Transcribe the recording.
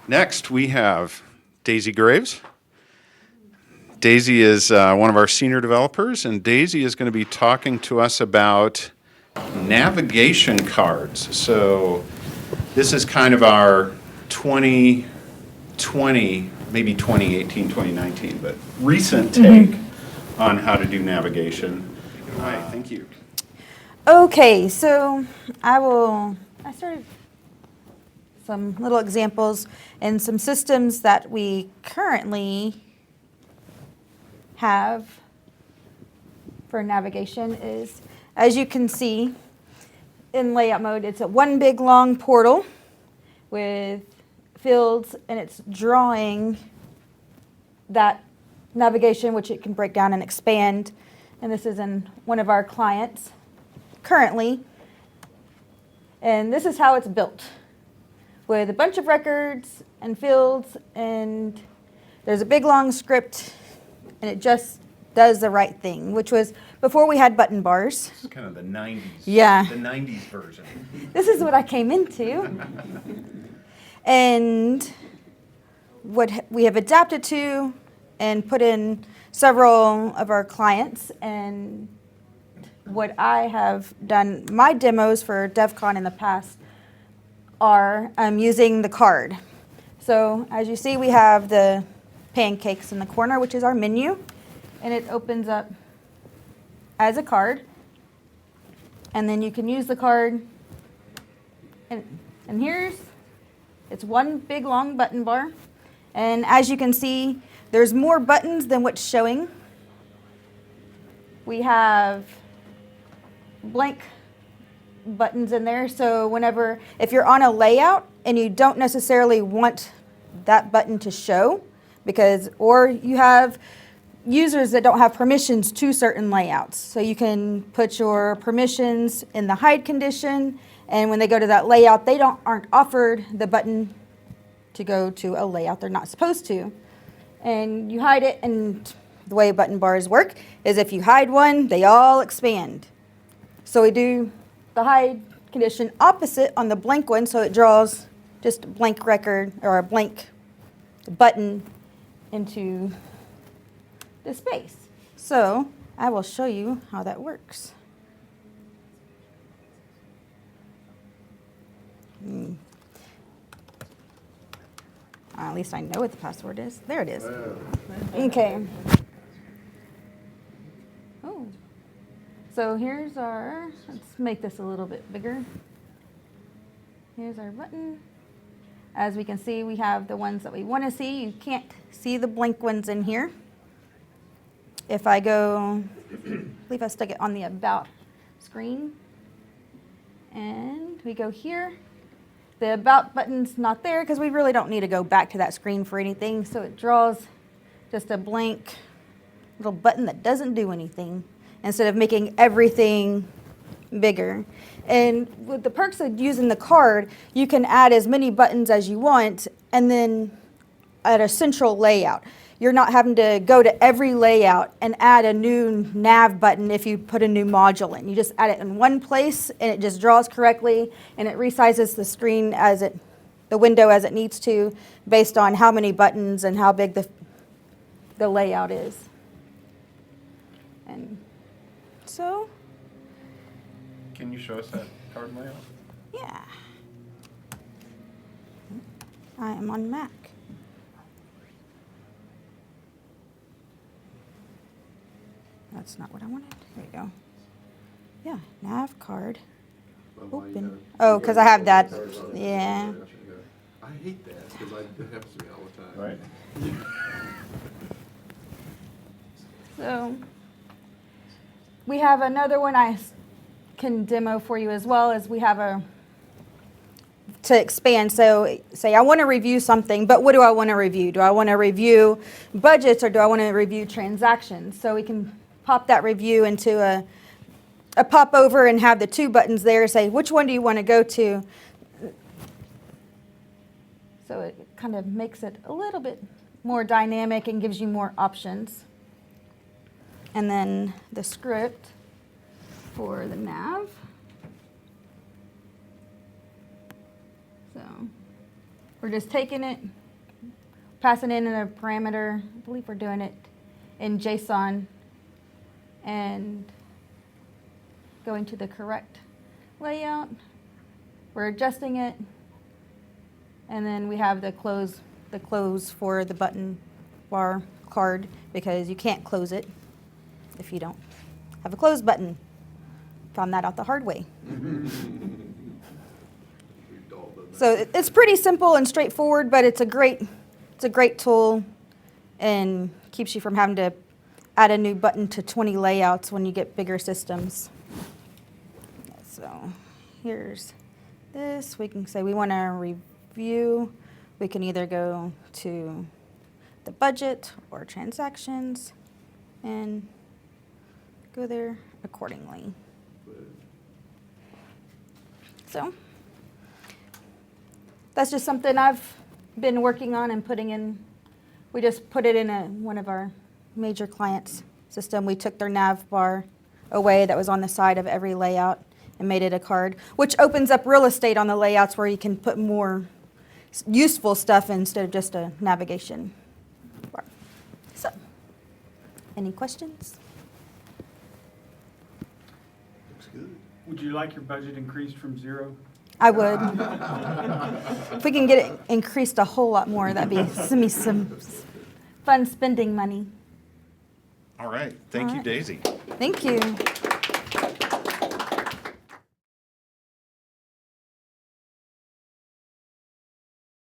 Next, we have Daisy Graves. Daisy is one of our senior developers, and Daisy is going to be talking to us about navigation cards. So this is kind of our 2020, maybe 2018, 2019, but recent take on how to do navigation. Hi, thank you. Okay, so I started some little examples and some systems that we currently have for navigation is, as you can see in layout mode, it's a one big long portal with fields, and it's drawing that navigation, which it can break down and expand. And this is in one of our clients currently. And this is how it's built, with a bunch of records and fields, and there's a big long script, and it just does the right thing, which was before we had button bars. This is kind of the 90s. Yeah. The 90s version. This is what I came into. And what we have adapted to and put in several of our clients, and what I have done, my demos for DevCon in the past are using the card. So as you see, we have the pancakes in the corner, which is our menu, and it opens up as a card. And then you can use the card, and it's one big long button bar. And as you can see, there's more buttons than what's showing. We have blank buttons in there, so if you're on a layout and you don't necessarily want that button to show, or you have users that don't have permissions to certain layouts, so you can put your permissions in the hide condition, and when they go to that layout, they aren't offered the button to go to a layout they're not supposed to. And you hide it, and the way button bars work is if you hide one, they all expand. So we do the hide condition opposite on the blank one, so it draws just a blank record or a blank button into the space. So I will show you how that works. At least I know what the password is. There it is. Okay. Oh. So here's let's make this a little bit bigger. Here's our button. As we can see, we have the ones that we want to see. You can't see the blank ones in here. If I go, I believe I stuck it on the About screen. And we go here. The About button's not there because we really don't need to go back to that screen for anything. So it draws just a blank little button that doesn't do anything, instead of making everything bigger. And with the perks of using the card, you can add as many buttons as you want, and then at a central layout. You're not having to go to every layout and add a new nav button if you put a new module in. You just add it in one place, and it just draws correctly, and it resizes the screen the window as it needs to, based on how many buttons and how big the layout is. And so, Can you show us that card layout? yeah. I am on Mac. That's not what I wanted. There you go. Yeah, nav card. Open. Oh, because I have that. Yeah. I hate that because it happens to me all the time. Right. So we have another one I can demo for you as well, as we have to expand. So say I want to review something, but what do I want to review? Do I want to review budgets, or do I want to review transactions? So we can pop that review into a pop over and have the two buttons there, say which one do you want to go to. So it kind of makes it a little bit more dynamic and gives you more options. And then the script for the nav. So We're just taking it, passing in a parameter. I believe we're doing it in JSON and going to the correct layout. We're adjusting it, and then we have the close for the button bar card, because you can't close it if you don't have a close button. Found that out the hard way. So it's pretty simple and straightforward, but it's a great tool and keeps you from having to add a new button to 20 layouts when you get bigger systems. So here's this. We can say we want to review. We can either go to the budget or transactions and go there accordingly. So that's just something I've been working on and putting in. We just put it in one of our major clients' system. We took their nav bar away that was on the side of every layout and made it a card, which opens up real estate on the layouts where you can put more useful stuff instead of just a navigation bar. So, any questions? Looks good. Would you like your budget increased from 0? I would. If we can get it increased a whole lot more, that'd be some fun spending money. All right. Thank All you, right. Daisy. Thank you.